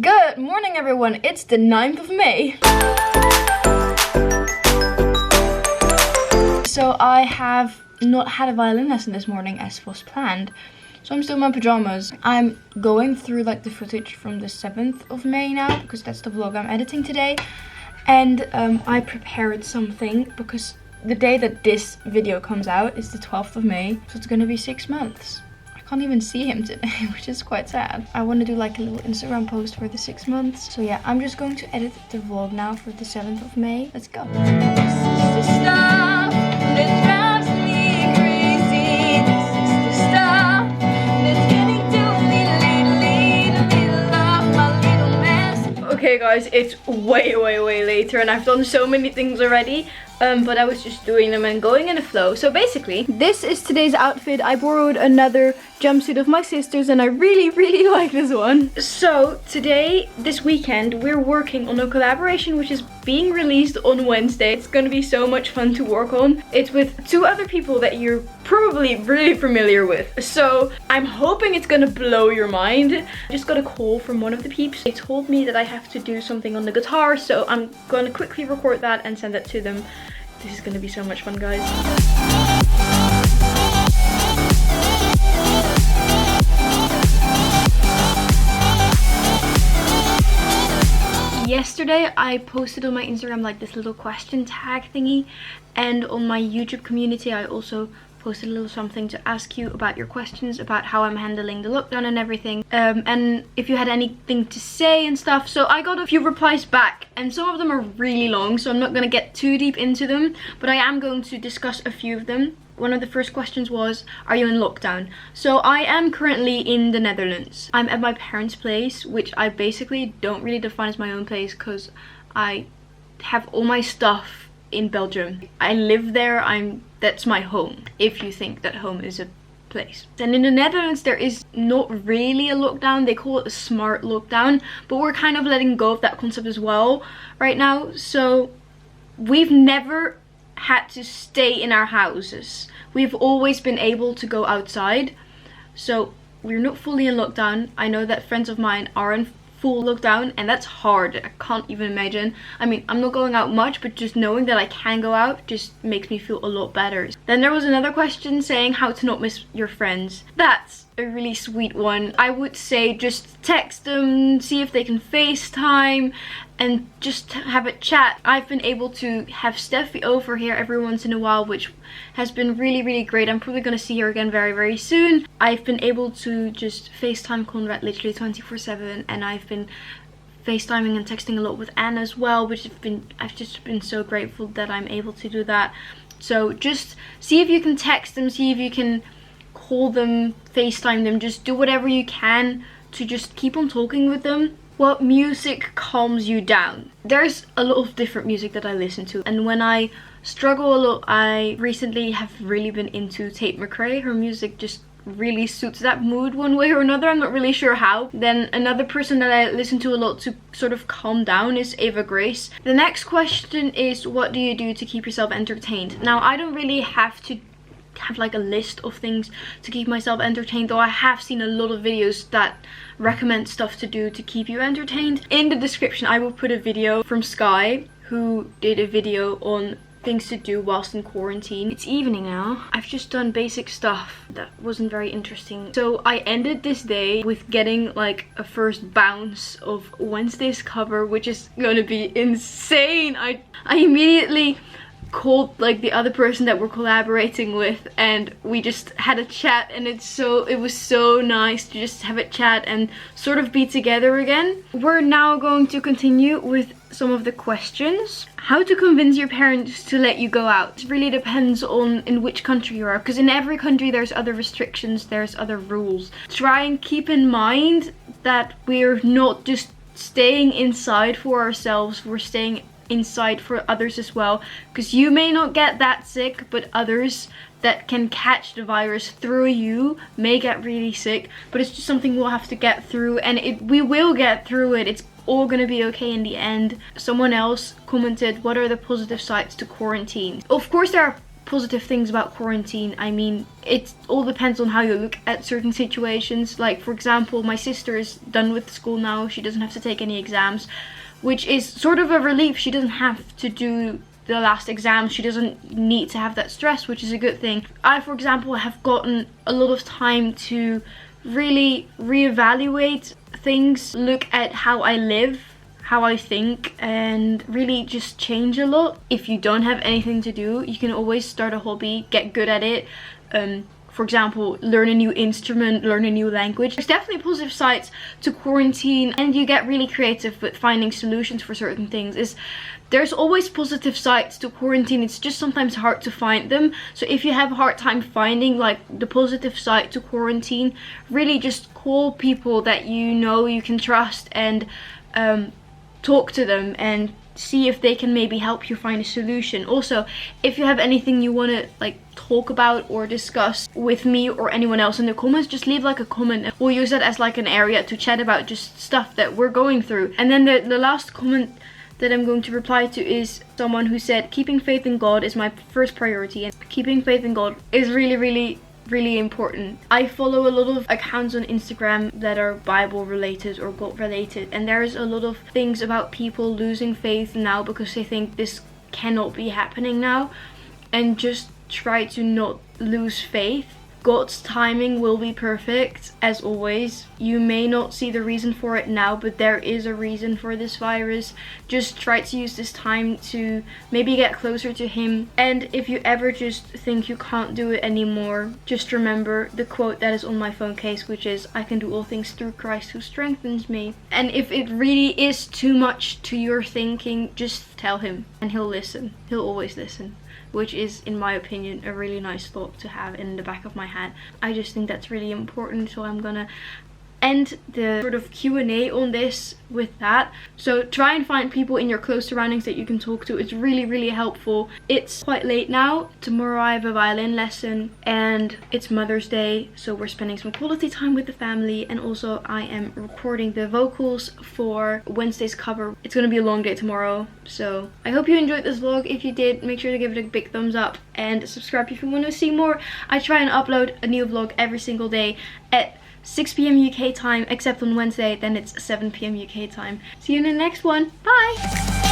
Good morning everyone, it's the 9th of May. So I have not had a violin lesson this morning as was planned. So I'm still in my pajamas. I'm going through like the footage from the 7th of May now, because that's the vlog I'm editing today. And I prepared something because the day that this video comes out is the 12th of May. So it's gonna be 6 months. I can't even see him today, which is quite sad. I want to do like a little Instagram post for the 6 months. So yeah, I'm just going to edit the vlog now for the 7th of May. Let's go. This is the stuff that drives me crazy. This is the stuff that's getting to me lately. The middle of my little mess. Okay guys, it's way later and I've done so many things already. But I was just doing them and going in the flow. So basically, this is today's outfit. I borrowed another jumpsuit of my sister's and I really like this one. So today, this weekend, we're working on a collaboration which is being released on Wednesday. It's gonna be so much fun to work on. It's with 2 other people that you're probably really familiar with. So I'm hoping it's gonna blow your mind. I just got a call from one of the peeps. They told me that I have to do something on the guitar, so I'm gonna quickly record that and send that to them. This is gonna be so much fun, guys. Yesterday I posted on my Instagram like this little question tag thingy, and on my YouTube community I also posted a little something to ask you about your questions about how I'm handling the lockdown and everything, and if you had anything to say and stuff. So I got a few replies back and some of them are really long, so I'm not going to get too deep into them, but I am going to discuss a few of them. One of the first questions was, are you in lockdown? So I am currently in the Netherlands. I'm at my parents' place, which I basically don't really define as my own place because I have all my stuff in Belgium. I live there, that's my home, if you think that home is a place. And in the Netherlands there is not really a lockdown, they call it a smart lockdown, but we're kind of letting go of that concept as well right now. So we've never had to stay in our houses. We've always been able to go outside, so we're not fully in lockdown. I know that friends of mine are in full lockdown and that's hard. I can't even imagine. I mean, I'm not going out much, but just knowing that I can go out just makes me feel a lot better. Then there was another question saying how to not miss your friends. That's a really sweet one. I would say just text them, see if they can FaceTime and just have a chat. I've been able to have Steffi over here every once in a while, which has been really great. I'm probably gonna see her again very soon. I've been able to just FaceTime Conrad literally 24/7, and I've been FaceTiming and texting a lot with Anne as well, which I've just been so grateful that I'm able to do that. So just see if you can text them, see if you can call them, FaceTime them, just do whatever you can to just keep on talking with them. What music calms you down? There's a lot of different music that I listen to, and when I struggle a lot, I recently have really been into Tate McRae. Her music just really suits that mood one way or another. I'm not really sure how. Then another person that I listen to a lot to sort of calm down is Ava Grace. The next question is, what do you do to keep yourself entertained? Now, I don't really have to have like a list of things to keep myself entertained, though I have seen a lot of videos that recommend stuff to do to keep you entertained. In the description I will put a video from Sky, who did a video on things to do whilst in quarantine. It's evening now. I've just done basic stuff that wasn't very interesting. So I ended this day with getting like a first bounce of Wednesday's cover, which is gonna be insane. I immediately called like the other person that we're collaborating with and we just had a chat, and it was so nice to just have a chat and sort of be together again. We're now going to continue with some of the questions. How to convince your parents to let you go out? It really depends on in which country you are, because in every country there's other restrictions, there's other rules. Try and keep in mind that we're not just staying inside for ourselves, we're staying inside for others as well, because you may not get that sick, but others that can catch the virus through you may get really sick. But it's just something we'll have to get through, and we will get through it. It's all gonna be okay in the end. Someone else commented, what are the positive sides to quarantine? Of course there are positive things about quarantine. I mean, it all depends on how you look at certain situations. Like, for example, my sister is done with school now. She doesn't have to take any exams, which is sort of a relief. She doesn't have to do the last exam. She doesn't need to have that stress, which is a good thing. I, for example, have gotten a lot of time to really reevaluate things, look at how I live, how I think, and really just change a lot. If you don't have anything to do, you can always start a hobby, get good at it. For example, learn a new instrument, learn a new language. There's definitely positive sides to quarantine, and you get really creative with finding solutions for certain things. There's always positive sides to quarantine. It's just sometimes hard to find them. So if you have a hard time finding like the positive side to quarantine, really just call people that you know you can trust and talk to them and see if they can maybe help you find a solution. Also, if you have anything you want to like talk about or discuss with me or anyone else in the comments, just leave like a comment and we'll use that as like an area to chat about just stuff that we're going through. And then the last comment that I'm going to reply to is someone who said, keeping faith in God is my first priority, and keeping faith in God is really important. I follow a lot of accounts on Instagram that are Bible related or God related, and there's a lot of things about people losing faith now because they think this cannot be happening now, and just try to not lose faith. God's timing will be perfect, as always. You may not see the reason for it now, but there is a reason for this virus. Just try to use this time to maybe get closer to Him. And if you ever just think you can't do it anymore, just remember the quote that is on my phone case, which is, I can do all things through Christ who strengthens me. And if it really is too much to your thinking, just tell Him and He'll listen. He'll always listen, which is, in my opinion, a really nice thought to have in the back of my head. I just think that's really important, so I'm gonna end the sort of Q&A on this with that. So try and find people in your close surroundings that you can talk to. It's really helpful. It's quite late now. Tomorrow I have a violin lesson and it's Mother's Day, so we're spending some quality time with the family, and also I am recording the vocals for Wednesday's cover. It's gonna be a long day tomorrow, so I hope you enjoyed this vlog. If you did, make sure to give it a big thumbs up and subscribe if you want to see more. I try and upload a new vlog every single day at 6 p.m. UK time, except on Wednesday, then it's 7 p.m. UK time. See you in the next one. Bye!